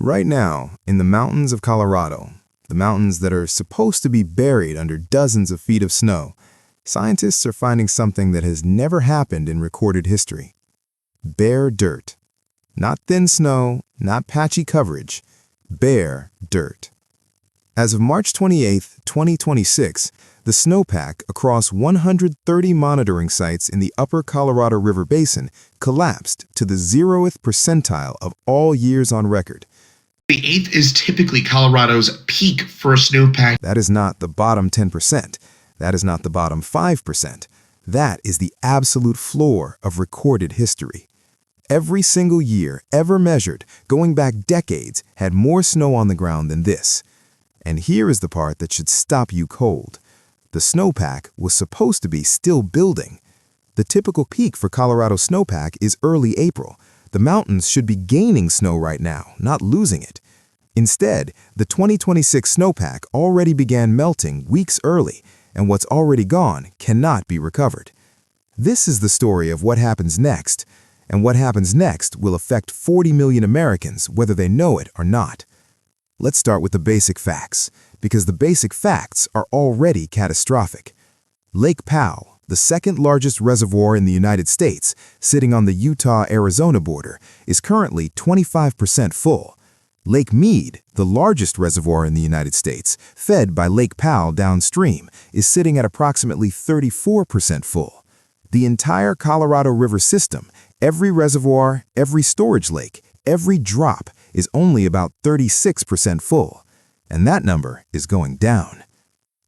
Right now, in the mountains of Colorado, the mountains that are supposed to be buried under dozens of feet of snow, scientists are finding something that has never happened in recorded history. Bare dirt. Not thin snow, not patchy coverage. Bare dirt. As of March 28, 2026, the snowpack across 130 monitoring sites in the Upper Colorado River Basin collapsed to the 0th percentile of all years on record. The 8th is typically Colorado's peak for a snowpack. That is not the bottom 10%. That is not the bottom 5%. That is the absolute floor of recorded history. Every single year ever measured, going back decades, had more snow on the ground than this. And here is the part that should stop you cold. The snowpack was supposed to be still building. The typical peak for Colorado snowpack is early April. The mountains should be gaining snow right now, not losing it. Instead, the 2026 snowpack already began melting weeks early, and what's already gone cannot be recovered. This is the story of what happens next, and what happens next will affect 40 million Americans, whether they know it or not. Let's start with the basic facts, because the basic facts are already catastrophic. Lake Powell, the second largest reservoir in the United States, sitting on the Utah-Arizona border, is currently 25% full. Lake Mead, the largest reservoir in the United States, fed by Lake Powell downstream, is sitting at approximately 34% full. The entire Colorado River system, every reservoir, every storage lake, every drop, is only about 36% full, and that number is going down.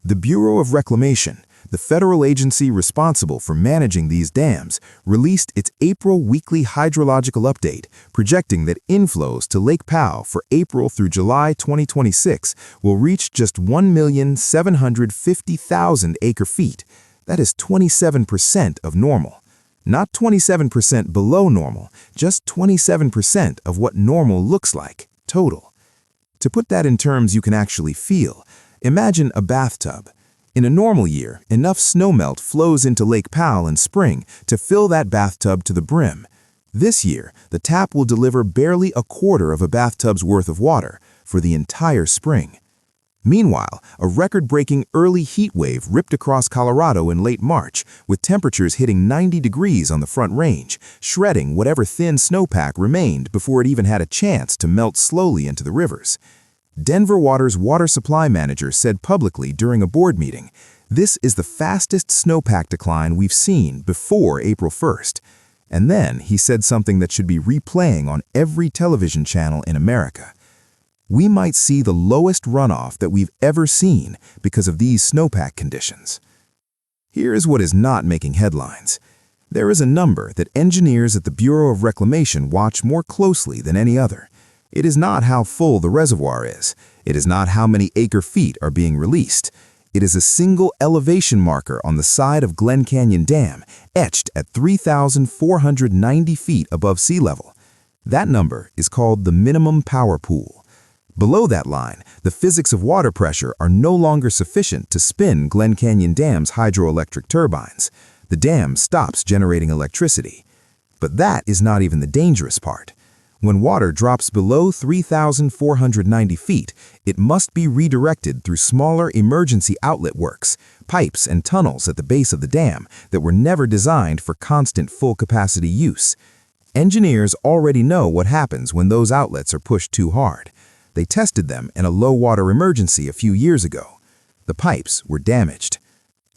The Bureau of Reclamation, the federal agency responsible for managing these dams, released its April weekly hydrological update, projecting that inflows to Lake Powell for April through July 2026 will reach just 1,750,000 acre-feet. That is 27% of normal. Not 27% below normal, just 27% of what normal looks like, total. To put that in terms you can actually feel, imagine a bathtub. In a normal year, enough snowmelt flows into Lake Powell in spring to fill that bathtub to the brim. This year, the tap will deliver barely a quarter of a bathtub's worth of water for the entire spring. Meanwhile, a record-breaking early heat wave ripped across Colorado in late March, with temperatures hitting 90 degrees on the Front Range, shredding whatever thin snowpack remained before it even had a chance to melt slowly into the rivers. Denver Water's water supply manager said publicly during a board meeting, "This is the fastest snowpack decline we've seen before April 1st. And then he said something that should be replaying on every television channel in America. We might see the lowest runoff that we've ever seen because of these snowpack conditions. Here is what is not making headlines. There is a number that engineers at the Bureau of Reclamation watch more closely than any other. It is not how full the reservoir is. It is not how many acre-feet are being released. It is a single elevation marker on the side of Glen Canyon Dam, etched at 3,490 feet above sea level. That number is called the minimum power pool. Below that line, the physics of water pressure are no longer sufficient to spin Glen Canyon Dam's hydroelectric turbines. The dam stops generating electricity. But that is not even the dangerous part. When water drops below 3,490 feet, it must be redirected through smaller emergency outlet works, pipes and tunnels at the base of the dam that were never designed for constant full-capacity use. Engineers already know what happens when those outlets are pushed too hard. They tested them in a low-water emergency a few years ago. The pipes were damaged.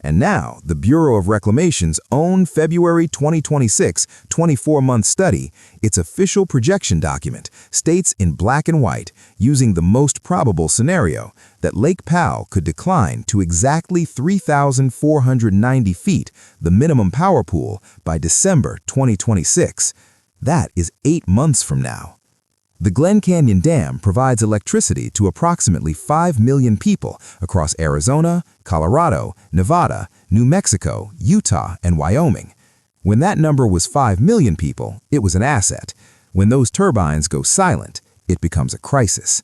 And now, the Bureau of Reclamation's own February 2026 24-month study, its official projection document, states in black and white, using the most probable scenario, that Lake Powell could decline to exactly 3,490 feet, the minimum power pool, by December 2026. That is 8 months from now. The Glen Canyon Dam provides electricity to approximately 5 million people across Arizona, Colorado, Nevada, New Mexico, Utah, and Wyoming. When that number was 5 million people, it was an asset. When those turbines go silent, it becomes a crisis.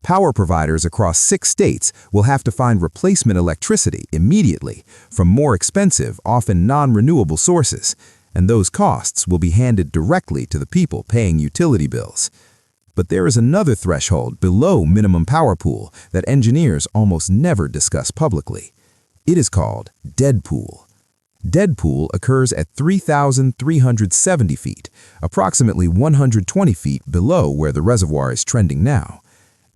Power providers across 6 states will have to find replacement electricity immediately from more expensive, often non-renewable sources, and those costs will be handed directly to the people paying utility bills. But there is another threshold below minimum power pool that engineers almost never discuss publicly. It is called deadpool. Deadpool occurs at 3,370 feet, approximately 120 feet below where the reservoir is trending now.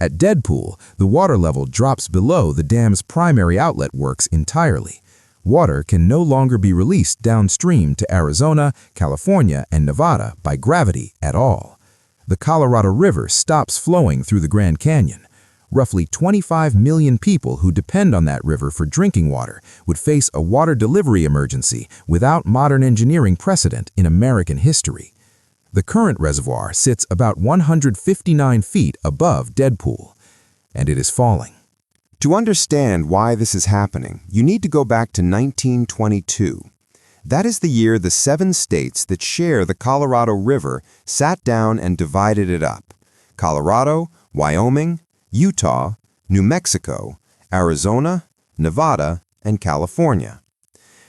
At deadpool, the water level drops below the dam's primary outlet works entirely. Water can no longer be released downstream to Arizona, California, and Nevada by gravity at all. The Colorado River stops flowing through the Grand Canyon. Roughly 25 million people who depend on that river for drinking water would face a water delivery emergency without modern engineering precedent in American history. The current reservoir sits about 159 feet above deadpool, and it is falling. To understand why this is happening, you need to go back to 1922. That is the year the 7 states that share the Colorado River sat down and divided it up: Colorado, Wyoming, Utah, New Mexico, Arizona, Nevada, and California.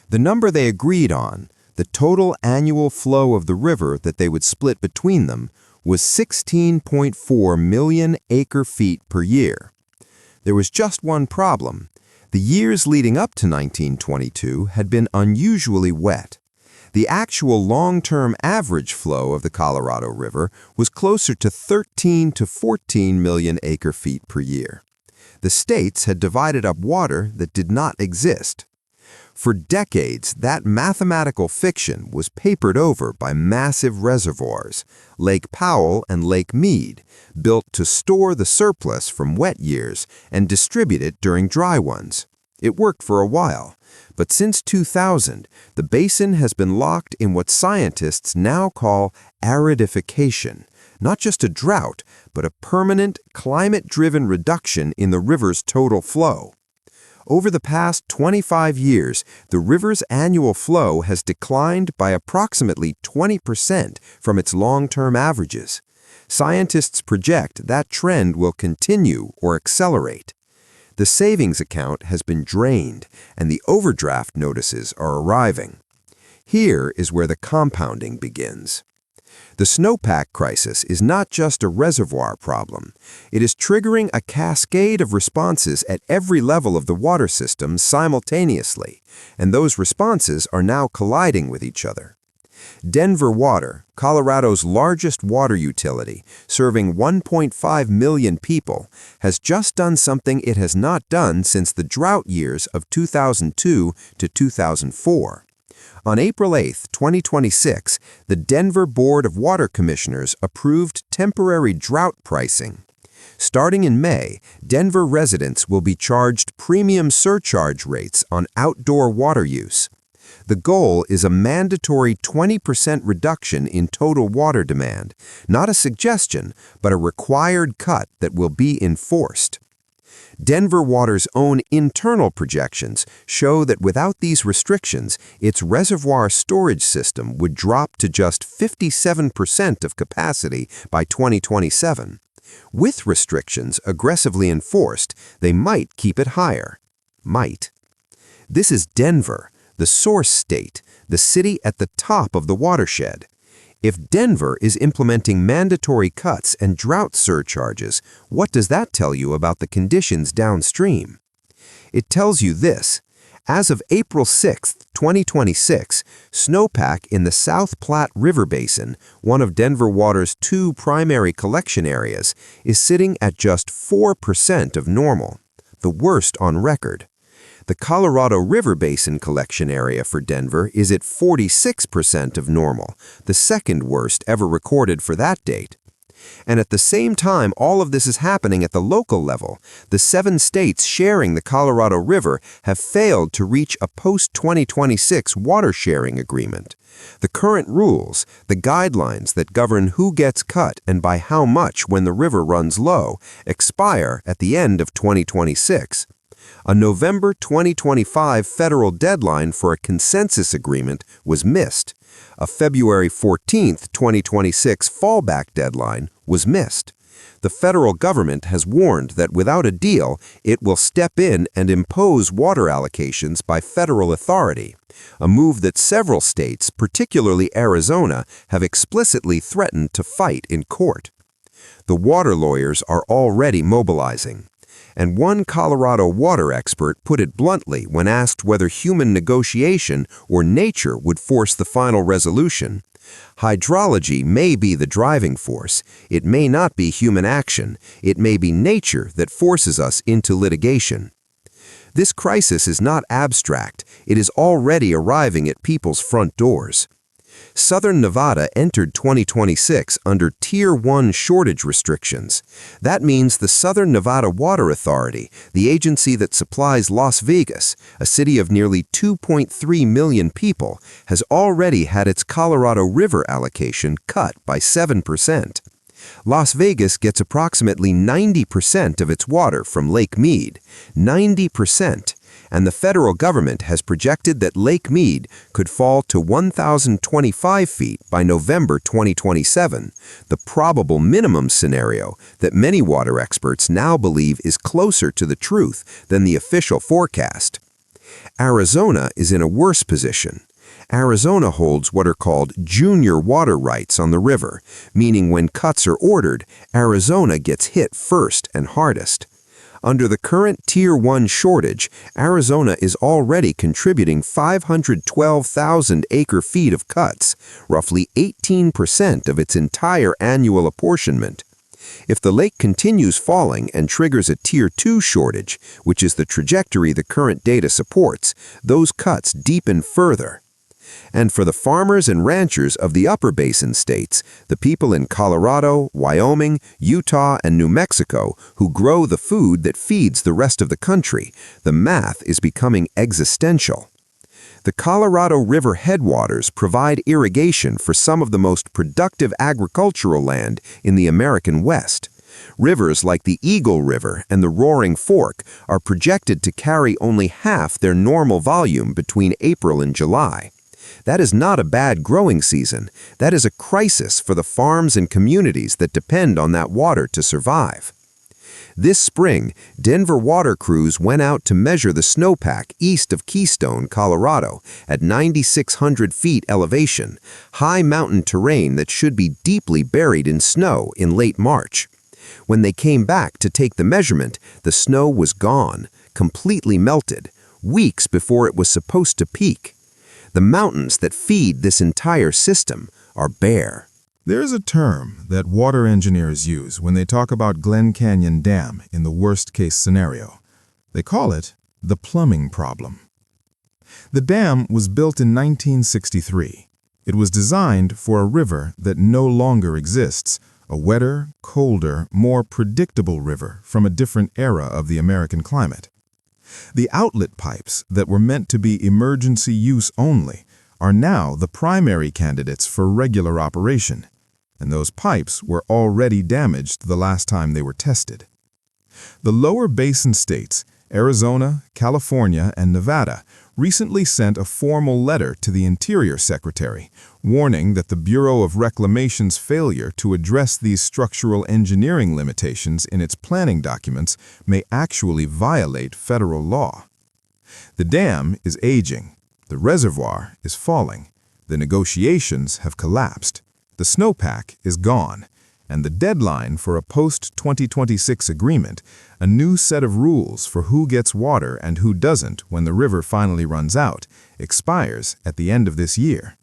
The number they agreed on, the total annual flow of the river that they would split between them, was 16.4 million acre-feet per year. There was just one problem. The years leading up to 1922 had been unusually wet. The actual long-term average flow of the Colorado River was closer to 13 to 14 million acre-feet per year. The states had divided up water that did not exist. For decades, that mathematical fiction was papered over by massive reservoirs, Lake Powell and Lake Mead, built to store the surplus from wet years and distribute it during dry ones. It worked for a while, but since 2000, the basin has been locked in what scientists now call aridification, not just a drought, but a permanent, climate-driven reduction in the river's total flow. Over the past 25 years, the river's annual flow has declined by approximately 20% from its long-term averages. Scientists project that trend will continue or accelerate. The savings account has been drained, and the overdraft notices are arriving. Here is where the compounding begins. The snowpack crisis is not just a reservoir problem. It is triggering a cascade of responses at every level of the water system simultaneously, and those responses are now colliding with each other. Denver Water, Colorado's largest water utility, serving 1.5 million people, has just done something it has not done since the drought years of 2002 to 2004. On April 8, 2026, the Denver Board of Water Commissioners approved temporary drought pricing. Starting in May, Denver residents will be charged premium surcharge rates on outdoor water use. The goal is a mandatory 20% reduction in total water demand, not a suggestion, but a required cut that will be enforced. Denver Water's own internal projections show that without these restrictions, its reservoir storage system would drop to just 57% of capacity by 2027. With restrictions aggressively enforced, they might keep it higher. Might. This is Denver, the source state, the city at the top of the watershed. If Denver is implementing mandatory cuts and drought surcharges, what does that tell you about the conditions downstream? It tells you this. As of April 6, 2026, Snowpack in the South Platte River Basin, one of Denver Water's 2 primary collection areas, is sitting at just 4% of normal, the worst on record. The Colorado River Basin collection area for Denver is at 46% of normal, the second worst ever recorded for that date. And at the same time all of this is happening at the local level, the 7 states sharing the Colorado River have failed to reach a post-2026 water sharing agreement. The current rules, the guidelines that govern who gets cut and by how much when the river runs low, expire at the end of 2026. A November 2025 federal deadline for a consensus agreement was missed. A February 14, 2026 fallback deadline was missed. The federal government has warned that without a deal, it will step in and impose water allocations by federal authority, a move that several states, particularly Arizona, have explicitly threatened to fight in court. The water lawyers are already mobilizing. And one Colorado water expert put it bluntly when asked whether human negotiation or nature would force the final resolution. Hydrology may be the driving force. It may not be human action. It may be nature that forces us into litigation. This crisis is not abstract. It is already arriving at people's front doors. Southern Nevada entered 2026 under Tier 1 shortage restrictions. That means the Southern Nevada Water Authority, the agency that supplies Las Vegas, a city of nearly 2.3 million people, has already had its Colorado River allocation cut by 7%. Las Vegas gets approximately 90% of its water from Lake Mead. 90%. And the federal government has projected that Lake Mead could fall to 1,025 feet by November 2027, the probable minimum scenario that many water experts now believe is closer to the truth than the official forecast. Arizona is in a worse position. Arizona holds what are called junior water rights on the river, meaning when cuts are ordered, Arizona gets hit first and hardest. Under the current Tier 1 shortage, Arizona is already contributing 512,000 acre-feet of cuts, roughly 18% of its entire annual apportionment. If the lake continues falling and triggers a Tier 2 shortage, which is the trajectory the current data supports, those cuts deepen further. And for the farmers and ranchers of the Upper Basin states, the people in Colorado, Wyoming, Utah, and New Mexico who grow the food that feeds the rest of the country, the math is becoming existential. The Colorado River headwaters provide irrigation for some of the most productive agricultural land in the American West. Rivers like the Eagle River and the Roaring Fork are projected to carry only half their normal volume between April and July. That is not a bad growing season. That is a crisis for the farms and communities that depend on that water to survive. This spring, Denver water crews went out to measure the snowpack east of Keystone, Colorado, at 9,600 feet elevation, high mountain terrain that should be deeply buried in snow in late March. When they came back to take the measurement, the snow was gone, completely melted, weeks before it was supposed to peak. The mountains that feed this entire system are bare. There's a term that water engineers use when they talk about Glen Canyon Dam in the worst-case scenario. They call it the plumbing problem. The dam was built in 1963. It was designed for a river that no longer exists, a wetter, colder, more predictable river from a different era of the American climate. The outlet pipes that were meant to be emergency use only are now the primary candidates for regular operation, and those pipes were already damaged the last time they were tested. The lower basin states, Arizona, California, and Nevada, recently sent a formal letter to the Interior Secretary, warning that the Bureau of Reclamation's failure to address these structural engineering limitations in its planning documents may actually violate federal law. The dam is aging, the reservoir is falling, the negotiations have collapsed, the snowpack is gone, and the deadline for a post-2026 agreement, a new set of rules for who gets water and who doesn't when the river finally runs out, expires at the end of this year.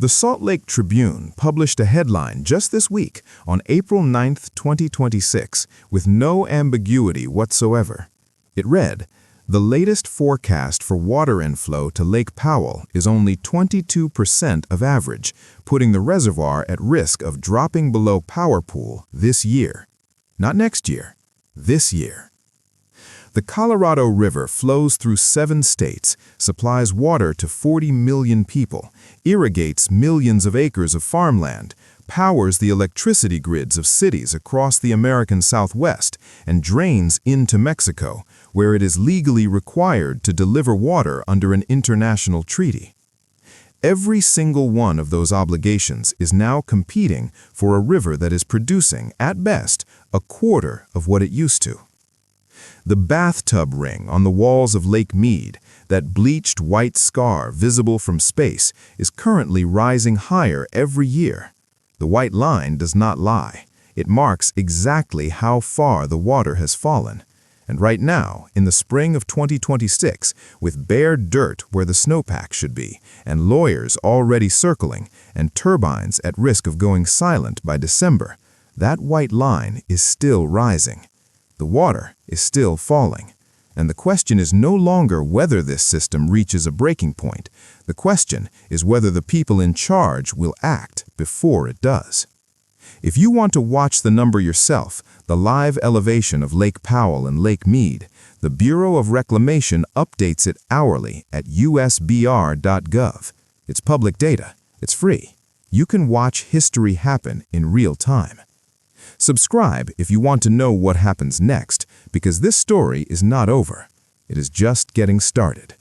The Salt Lake Tribune published a headline just this week on April 9, 2026, with no ambiguity whatsoever. It read, "The latest forecast for water inflow to Lake Powell is only 22% of average, putting the reservoir at risk of dropping below power pool this year." Not next year, this year. The Colorado River flows through 7 states, supplies water to 40 million people, irrigates millions of acres of farmland, powers the electricity grids of cities across the American Southwest, and drains into Mexico, where it is legally required to deliver water under an international treaty. Every single one of those obligations is now competing for a river that is producing, at best, a quarter of what it used to. The bathtub ring on the walls of Lake Mead, that bleached white scar visible from space, is currently rising higher every year. The white line does not lie. It marks exactly how far the water has fallen. And right now, in the spring of 2026, with bare dirt where the snowpack should be, and lawyers already circling, and turbines at risk of going silent by December, that white line is still rising. The water is still falling. And the question is no longer whether this system reaches a breaking point. The question is whether the people in charge will act before it does. If you want to watch the number yourself, the live elevation of Lake Powell and Lake Mead, the Bureau of Reclamation updates it hourly at usbr.gov. It's public data. It's free. You can watch history happen in real time. Subscribe if you want to know what happens next, because this story is not over. It is just getting started.